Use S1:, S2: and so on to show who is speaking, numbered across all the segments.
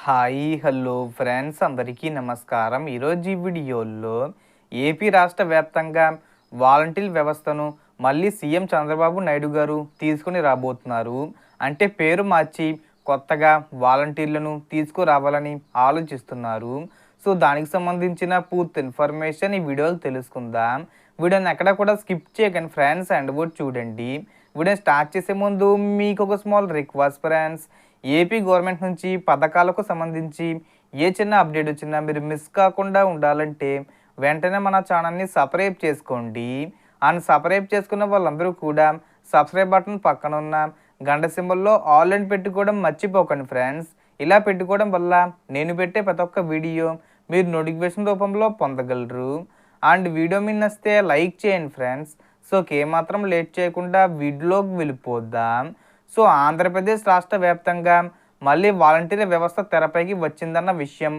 S1: Hi hello friends అందరికీ నమస్కారం. ఈరోజు ఈ వీడియోలో ఏపీ రాష్ట్ర వ్యాప్తంగా వాలంటీర్ వ్యవస్థను మళ్ళీ సీఎం చంద్రబాబు నాయుడు గారు తీసుకుని రాబోతున్నారు. అంటే పేరు మార్చి కొత్తగా వాలంటీర్లను తీసుకురావాలని ఆలోచిస్తున్నారు. సో దానికి సంబంధించిన పూర్తి ఇన్ఫర్మేషన్ ఈ వీడియోలో తెలుసుకుందాం. వీడియోని ఎక్కడ కూడా స్కిప్ చేయకండి ఫ్రెండ్స్, అండ్ కూడా చూడండి. వీడియో స్టార్ట్ చేసే ముందు మీకు ఒక small request friends, AP government నుంచి పథకాలకు సంబంధించి ఏ చిన్న అప్డేట్ వచ్చినా మీరు మిస్ కాకుండా ఉండాలంటే వెంటనే మన ఛానల్ని సబ్స్క్రైబ్ చేసుకోండి. అండ్ సబ్స్క్రైబ్ చేసుకున్న వాళ్ళందరూ కూడా సబ్స్క్రైబ్ బటన్ పక్కన ఉన్న గంట సింబల్లో ఆల్ అని పెట్టుకోవడం మర్చిపోకండి ఫ్రెండ్స్. ఇలా పెట్టుకోవడం వల్ల నేను పెట్టే ప్రతి ఒక్క వీడియో మీరు నోటిఫికేషన్ రూపంలో పొందగలరు. అండ్ వీడియో మీద నచ్చితే లైక్ చేయండి ఫ్రెండ్స్. సో ఏమాత్రం లేట్ చేయకుండా వీడియోలోకి వెళ్ళిపోద్దాం. సో ఆంధ్రప్రదేశ్ రాష్ట్ర వ్యాప్తంగా మళ్ళీ వాలంటీర్ వ్యవస్థ తెరపైకి వచ్చిందన్న విషయం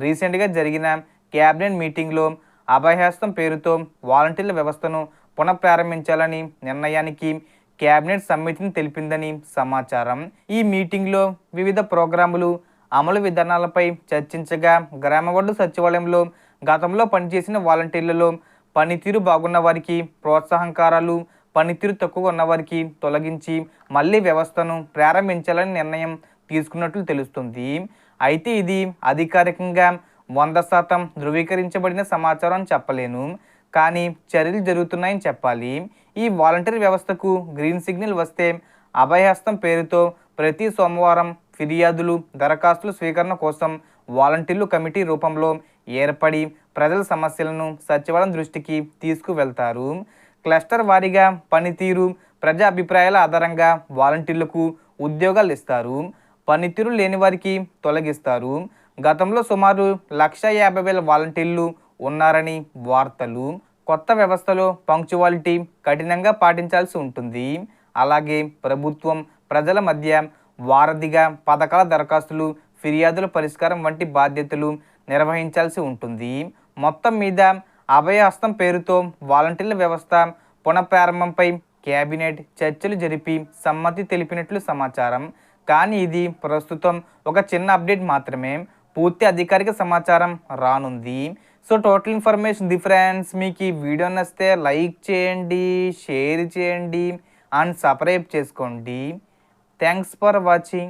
S1: రీసెంట్గా జరిగిన క్యాబినెట్ మీటింగ్లో అభయహస్తం పేరుతో వాలంటీర్ల వ్యవస్థను పునఃప్రారంభించాలని నిర్ణయానికి క్యాబినెట్ సమితిని తెలిపిందని సమాచారం. ఈ మీటింగ్లో వివిధ ప్రోగ్రాములు అమలు విధానాలపై చర్చించగా గ్రామవార్డు సచివాలయంలో గతంలో పనిచేసిన వాలంటీర్లలో పనితీరు బాగున్న వారికి ప్రోత్సాహకారాలు, పనితీరు తక్కువ ఉన్నవారికి తొలగించి మళ్ళీ వ్యవస్థను ప్రారంభించాలని నిర్ణయం తీసుకున్నట్లు తెలుస్తుంది. అయితే ఇది అధికారికంగా 100% ధృవీకరించబడిన సమాచారం అని చెప్పలేను, కానీ చర్యలు జరుగుతున్నాయని చెప్పాలి. ఈ వాలంటీర్ వ్యవస్థకు గ్రీన్ సిగ్నల్ వస్తే అభయహస్తం పేరుతో ప్రతి సోమవారం ఫిర్యాదులు, దరఖాస్తుల స్వీకరణ కోసం వాలంటీర్లు కమిటీ రూపంలో ఏర్పడి ప్రజల సమస్యలను సచివాలయం దృష్టికి తీసుకువెళ్తారు. క్లస్టర్ వారీగా పనితీరు, ప్రజా అభిప్రాయాల ఆధారంగా వాలంటీర్లకు ఉద్యోగాలు ఇస్తారు. పనితీరు లేని వారికి తొలగిస్తారు. గతంలో సుమారు 1,50,000 వాలంటీర్లు ఉన్నారని వార్తలు. కొత్త వ్యవస్థలో పంక్చువాలిటీ కఠినంగా పాటించాల్సి ఉంటుంది. అలాగే ప్రభుత్వం ప్రజల మధ్య వారధిగా పథకాల దరఖాస్తులు, ఫిర్యాదుల పరిష్కారం వంటి బాధ్యతలు నిర్వహించాల్సి ఉంటుంది. మొత్తం మీద అభయహస్తం పేరుతో వాలంటీర్ల వ్యవస్థ పునఃప్రారంభంపై కేబినెట్ చర్చలు జరిపి సమ్మతి తెలిపినట్లు సమాచారం. కానీ ఇది ప్రస్తుతం ఒక చిన్న అప్డేట్ మాత్రమే. పూర్తి అధికారిక సమాచారం రానుంది. So total information friends. మీకు ఈ వీడియో నచ్చితే లైక్ చేయండి, షేర్ చేయండి అండ్ సబ్స్క్రైబ్ చేసుకోండి. Thanks for watching.